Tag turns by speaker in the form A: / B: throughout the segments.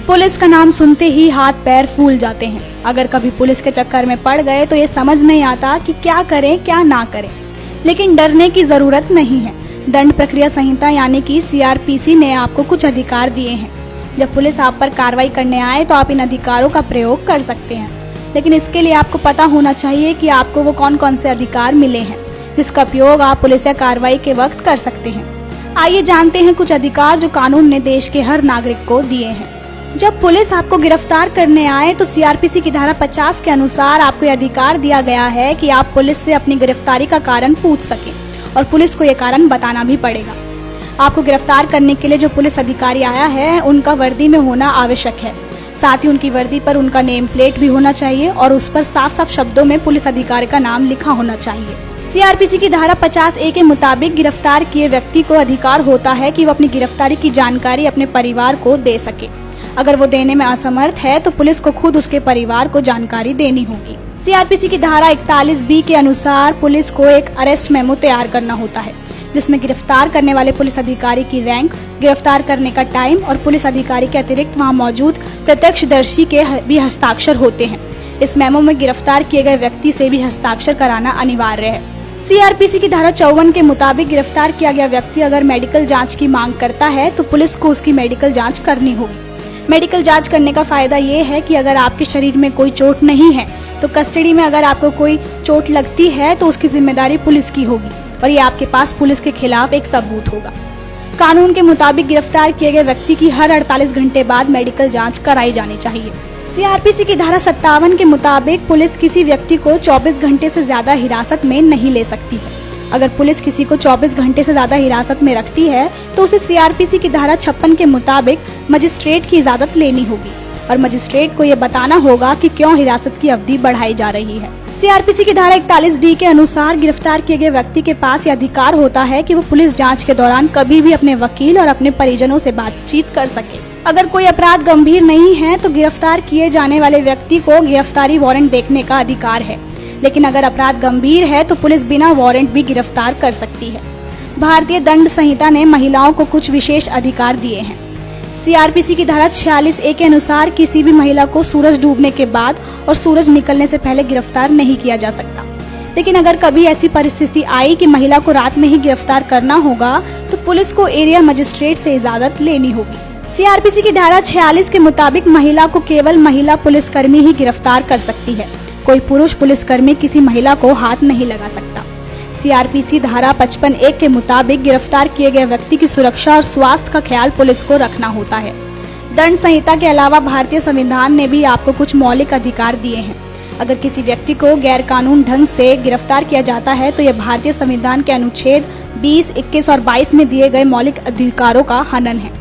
A: Police का नाम सुनते ही हाथ पैर फूल जाते हैं। अगर कभी पुलिस के चक्कर में पड़ गए तो ये समझ नहीं आता कि क्या करें क्या ना करें। लेकिन डरने की जरूरत नहीं है। दंड प्रक्रिया संहिता यानी कि CRPC ने आपको कुछ अधिकार दिए हैं। जब पुलिस आप पर कार्रवाई करने आए तो आप इन अधिकारों का प्रयोग कर सकते हैं, लेकिन इसके लिए आपको पता होना चाहिए कि आपको वो कौन कौन से अधिकार मिले हैं जिसका उपयोग आप पुलिस या कार्रवाई के वक्त कर सकते हैं। आइए जानते हैं कुछ अधिकार जो कानून ने देश के हर नागरिक को दिए हैं। जब पुलिस आपको गिरफ्तार करने आए तो CRPC की धारा 50 के अनुसार आपको यह अधिकार दिया गया है कि आप पुलिस से अपनी गिरफ्तारी का कारण पूछ सकें और पुलिस को यह कारण बताना भी पड़ेगा। आपको गिरफ्तार करने के लिए जो पुलिस अधिकारी आया है उनका वर्दी में होना आवश्यक है। साथ ही उनकी वर्दी पर उनका नेम प्लेट भी होना चाहिए और उस पर साफ साफ शब्दों में पुलिस अधिकारी का नाम लिखा होना चाहिए। CRPC की धारा 50A के मुताबिक गिरफ्तार किए व्यक्ति को अधिकार होता है कि वो अपनी गिरफ्तारी की जानकारी अपने परिवार को दे सके। अगर वो देने में असमर्थ है तो पुलिस को खुद उसके परिवार को जानकारी देनी होगी। CRPC की धारा 41B के अनुसार पुलिस को एक अरेस्ट मेमो तैयार करना होता है जिसमें गिरफ्तार करने वाले पुलिस अधिकारी की रैंक, गिरफ्तार करने का टाइम और पुलिस अधिकारी के अतिरिक्त वहां मौजूद प्रत्यक्षदर्शी के भी हस्ताक्षर होते हैं। इस मेमो में गिरफ्तार किए गए व्यक्ति से भी हस्ताक्षर कराना अनिवार्य है। CRPC की धारा 54 के मुताबिक गिरफ्तार किया गया व्यक्ति अगर मेडिकल जांच की मांग करता है तो पुलिस को उसकी मेडिकल जांच करनी होगी। मेडिकल जांच करने का फायदा ये है कि अगर आपके शरीर में कोई चोट नहीं है तो कस्टडी में अगर आपको कोई चोट लगती है तो उसकी जिम्मेदारी पुलिस की होगी और ये आपके पास पुलिस के खिलाफ एक सबूत होगा। कानून के मुताबिक गिरफ्तार किए गए व्यक्ति की हर 48 घंटे बाद मेडिकल जांच कराई जानी चाहिए। CRPC की धारा 57 के मुताबिक पुलिस किसी व्यक्ति को 24 घंटे से ज्यादा हिरासत में नहीं ले सकती है। अगर पुलिस किसी को 24 घंटे से ज्यादा हिरासत में रखती है तो उसे CRPC की धारा 56 के मुताबिक मजिस्ट्रेट की इजाजत लेनी होगी और मजिस्ट्रेट को ये बताना होगा कि क्यों हिरासत की अवधि बढ़ाई जा रही है। CRPC की धारा 41D के अनुसार गिरफ्तार किए गए व्यक्ति के पास यह अधिकार होता है कि वो पुलिस जांच के दौरान कभी भी अपने वकील और अपने परिजनों से बातचीत कर सके। अगर कोई अपराध गंभीर नहीं है तो गिरफ्तार किए जाने वाले व्यक्ति को गिरफ्तारी वारंट देखने का अधिकार है, लेकिन अगर अपराध गंभीर है तो पुलिस बिना वारंट भी गिरफ्तार कर सकती है। भारतीय दंड संहिता ने महिलाओं को कुछ विशेष अधिकार दिए हैं। CRPC की धारा 46A के अनुसार किसी भी महिला को सूरज डूबने के बाद और सूरज निकलने से पहले गिरफ्तार नहीं किया जा सकता, लेकिन अगर कभी ऐसी परिस्थिति आई कि महिला को रात में ही गिरफ्तार करना होगा तो पुलिस को एरिया मजिस्ट्रेट से इजाजत लेनी होगी। CRPC की धारा 46 के मुताबिक महिला को केवल महिला पुलिसकर्मी ही गिरफ्तार कर सकती है। कोई पुरुष पुलिसकर्मी किसी महिला को हाथ नहीं लगा सकता। CRPC धारा 55A के मुताबिक गिरफ्तार किए गए व्यक्ति की सुरक्षा और स्वास्थ्य का ख्याल पुलिस को रखना होता है। दंड संहिता के अलावा भारतीय संविधान ने भी आपको कुछ मौलिक अधिकार दिए हैं। अगर किसी व्यक्ति को गैर कानून ढंग से गिरफ्तार किया जाता है तो यह भारतीय संविधान के अनुच्छेद 20, 21 और 22 में दिए गए मौलिक अधिकारों का हनन है।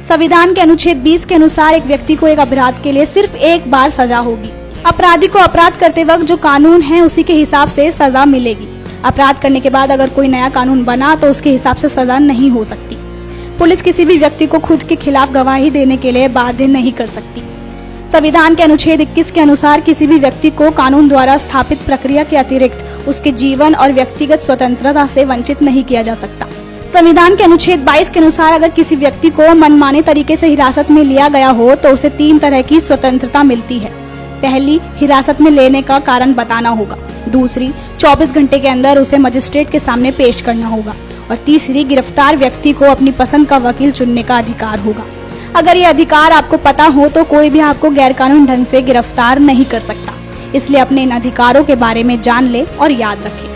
A: संविधान के अनुच्छेद 20 के अनुसार एक व्यक्ति को एक अपराध के लिए सिर्फ एक बार सजा होगी। अपराधी को अपराध करते वक्त जो कानून है उसी के हिसाब से सजा मिलेगी। अपराध करने के बाद अगर कोई नया कानून बना तो उसके हिसाब से सजा नहीं हो सकती। पुलिस किसी भी व्यक्ति को खुद के खिलाफ गवाही देने के लिए बाध्य नहीं कर सकती। संविधान के अनुच्छेद 21 के अनुसार किसी भी व्यक्ति को कानून द्वारा स्थापित प्रक्रिया के अतिरिक्त उसके जीवन और व्यक्तिगत स्वतंत्रता से वंचित नहीं किया जा सकता। संविधान के अनुच्छेद 22 के अनुसार अगर किसी व्यक्ति को मनमाने तरीके से हिरासत में लिया गया हो तो उसे 3 तरह की स्वतंत्रता मिलती है। पहली, हिरासत में लेने का कारण बताना होगा। दूसरी, 24 घंटे के अंदर उसे मजिस्ट्रेट के सामने पेश करना होगा और तीसरी, गिरफ्तार व्यक्ति को अपनी पसंद का वकील चुनने का अधिकार होगा। अगर ये अधिकार आपको पता हो तो कोई भी आपको गैरकानूनी ढंग से गिरफ्तार नहीं कर सकता। इसलिए अपने इन अधिकारों के बारे में जान ले और याद रखें।